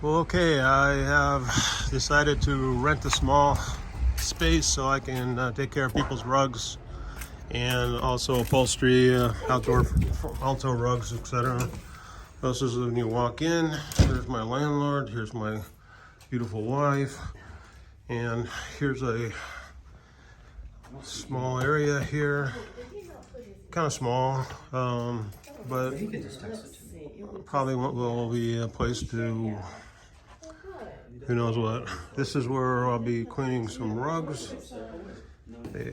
Well, okay, I have decided to rent a small space so I can take care of people's rugs and also upholstery, outdoor rugs, etc. This is when you walk in. Here's my landlord. Here's my beautiful wife, and here's a small area here. Kind of small, but probably will be a place to. Who knows what. This is where I'll be cleaning some rugs.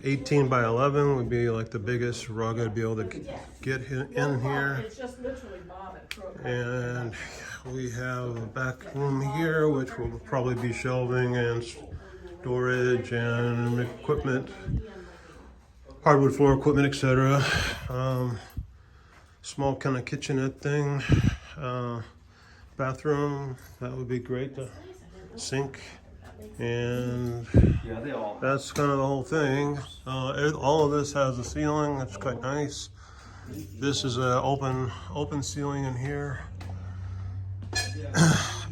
18 by 11 would be like the biggest rug I'd be able to get in here. And we have a back room here, which will probably be shelving and storage and equipment, hardwood floor equipment, etc. Small kind of kitchenette thing. Bathroom, that would be great. Sink, and that's kind of the whole thing. All of this has a ceiling. That's quite nice. This is an open ceiling in here,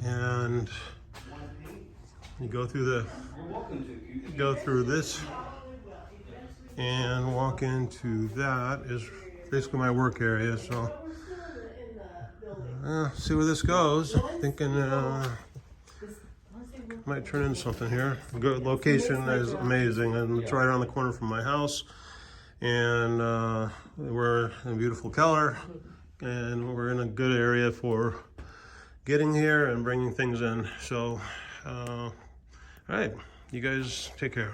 and you go through this and walk into that is basically my work area. So see where this goes. Thinking might turn into something here. Good location is amazing, and it's right around the corner from my house. And we're in beautiful Keller, and we're in a good area for getting here and bringing things in. So, all right, you guys take care.